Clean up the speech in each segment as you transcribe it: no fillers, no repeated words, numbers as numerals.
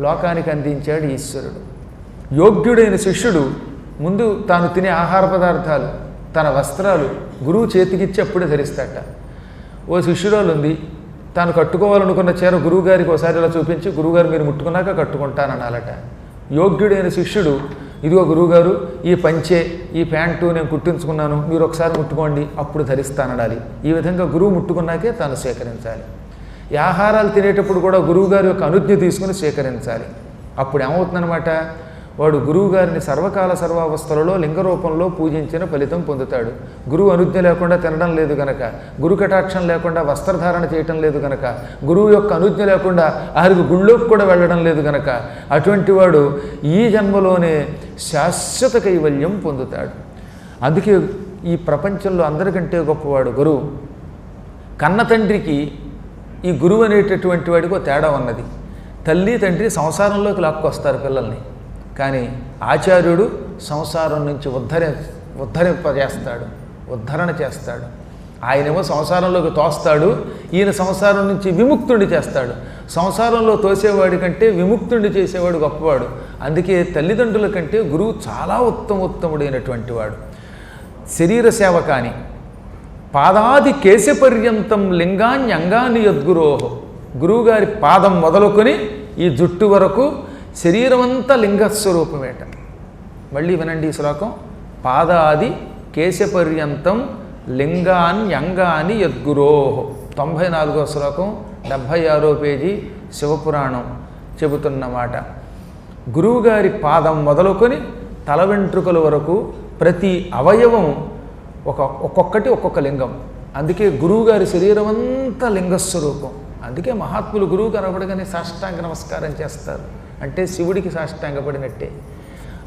లోకానికి అందించాడు ఈశ్వరుడు. యోగ్యుడైన శిష్యుడు ముందు తాను తినే ఆహార పదార్థాలు, తన వస్త్రాలు గురువు చేతికిచ్చి అప్పుడే ధరిస్తాట. ఓ శిష్యురాలు ఉంది, తాను కట్టుకోవాలనుకున్న చీర గురువుగారికి ఒకసారి ఇలా చూపించి, గురువుగారు మీరు ముట్టుకున్నాక కట్టుకుంటాననాలట. యోగ్యుడైన శిష్యుడు, ఇదిగో గురువుగారు ఈ పంచె ఈ ప్యాంటు నేను కుట్టించుకున్నాను, మీరు ఒకసారి ముట్టుకోండి అప్పుడు ధరిస్తానడాలి. ఈ విధంగా గురువు ముట్టుకున్నాకే తాను స్వీకరించాలి. ఈ ఆహారాలు తినేటప్పుడు కూడా గురువుగారి యొక్క అనుజ్ఞ తీసుకుని స్వీకరించాలి. అప్పుడు ఏమవుతుందన్నమాట, వాడు గురువుగారిని సర్వకాల సర్వావస్థలలో లింగ రూపంలో పూజించిన ఫలితం పొందుతాడు. గురువు అనుజ్ఞ లేకుండా తినడం లేదు గనక, గురు కటాక్షం లేకుండా వస్త్రధారణ చేయటం లేదు గనక, గురువు యొక్క అనుజ్ఞ లేకుండా ఆరికి గుళ్ళోకి కూడా వెళ్ళడం లేదు గనక, అటువంటి వాడు ఈ జన్మలోనే శాశ్వత కైవల్యం పొందుతాడు. అందుకే ఈ ప్రపంచంలో అందరికంటే గొప్పవాడు గురువు. కన్న తండ్రికి ఈ గురువు అనేటటువంటి వాడికి ఒక తేడా ఉన్నది. తల్లి తండ్రి సంసారంలోకి లాక్కొస్తారు పిల్లల్ని, కానీ ఆచార్యుడు సంసారం నుంచి ఉద్ధరణ చేస్తాడు. ఆయనేమో సంసారంలోకి తోస్తాడు, ఈయన సంసారం నుంచి విముక్తుడిని చేస్తాడు. సంసారంలో తోసేవాడి కంటే విముక్తుడిని చేసేవాడు గొప్పవాడు. అందుకే తల్లిదండ్రుల కంటే గురువు చాలా ఉత్తముడైనటువంటి వాడు. శరీర సేవ కానీ పాదాది కేశపర్యంతం లింగాన్యంగాని యద్గురోహో, గురువుగారి పాదం మొదలుకొని ఈ జుట్టు వరకు శరీరమంతా లింగస్వరూపమేట. మళ్ళీ వినండి ఈ శ్లోకం. పాదాది కేశపర్యంతం లింగాన్యంగాని యద్గురోహో. 94వ శ్లోకం 76వ పేజీ శివపురాణం చెబుతున్నమాట. గురువుగారి పాదం మొదలుకొని తల వెంట్రుకల వరకు ప్రతి అవయవం ఒక్కొక్కటి ఒక్కొక్క లింగం. అందుకే గురువుగారి శరీరం అంతా లింగస్వరూపం. అందుకే మహాత్ములు గురువు కనబడగానే సాష్టాంగ నమస్కారం చేస్తారు. అంటే శివుడికి సాష్టాంగపడినట్టే.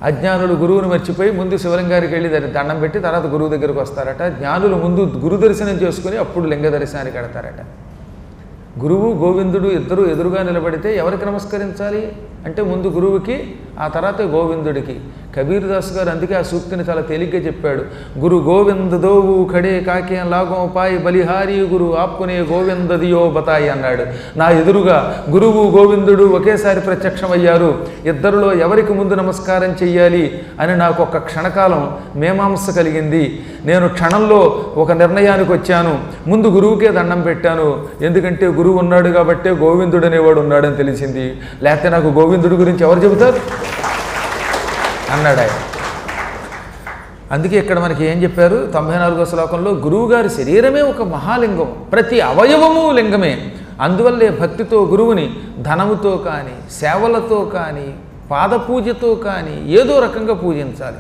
అజ్ఞానులు గురువుని మర్చిపోయి ముందు శివలింగారికి వెళ్ళి దండం పెట్టి తర్వాత గురువు దగ్గరికి వస్తారట. జ్ఞానులు ముందు గురు దర్శనం చేసుకుని అప్పుడు లింగ దర్శనానికి వెడతారట. గురువు గోవిందుడు ఇద్దరు ఎదురుగా నిలబడితే ఎవరికి నమస్కరించాలి అంటే ముందు గురువుకి, ఆ తర్వాత గోవిందుడికి. కబీర్ దాస్ గారు అందుకే ఆ సూక్తిని చాలా తేలిగ్గా చెప్పాడు. గురు గోవింద దోవు ఖడే కాకే లాగం పాయి బలిహారీ గురు ఆపుకునే గోవింద దియో బతాయి అన్నాడు. నా ఎదురుగా గురువు గోవిందుడు ఒకేసారి ప్రత్యక్షమయ్యారు. ఇద్దరిలో ఎవరికి ముందు నమస్కారం చెయ్యాలి అని నాకు ఒక క్షణకాలం మేమాంస కలిగింది. నేను క్షణంలో ఒక నిర్ణయానికి వచ్చాను. ముందు గురువుకే దండం పెట్టాను. ఎందుకంటే గురువు ఉన్నాడు కాబట్టే గోవిందుడు అనేవాడు ఉన్నాడని తెలిసింది. లేకపోతే నాకు గోవిందుడి గురించి ఎవరు చెబుతారు అన్నాడు ఆయన. అందుకే ఇక్కడ మనకి ఏం చెప్పారు 94వ శ్లోకంలో, గురువుగారి శరీరమే ఒక మహాలింగం, ప్రతి అవయవము లింగమే. అందువల్లే భక్తితో గురువుని ధనముతో కానీ సేవలతో కానీ పాదపూజతో కానీ ఏదో రకంగా పూజించాలి.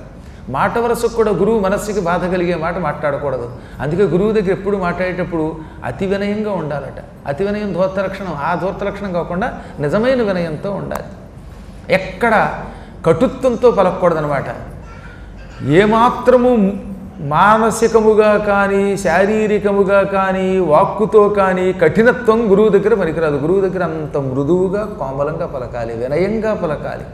మాట వరసకు కూడా గురువు మనస్సుకి బాధ కలిగే మాట మాట్లాడకూడదు. అందుకే గురువు దగ్గర ఎప్పుడు మాట్లాడేటప్పుడు అతి వినయంగా ఉండాలట. అతి వినయం ధూర్త లక్షణం. ఆ ధూర్త లక్షణం కాకుండా నిజమైన వినయంతో ఉండాలి. ఎక్కడ కటుత్వంతో పలకూడదనమాట. ఏమాత్రము మానసికముగా కానీ శారీరకముగా కానీ వాక్కుతో కానీ కఠినత్వం గురువు దగ్గర పనికిరాదు. గురువు దగ్గర అంత మృదువుగా కోమలంగా పలకాలి, వినయంగా పలకాలి.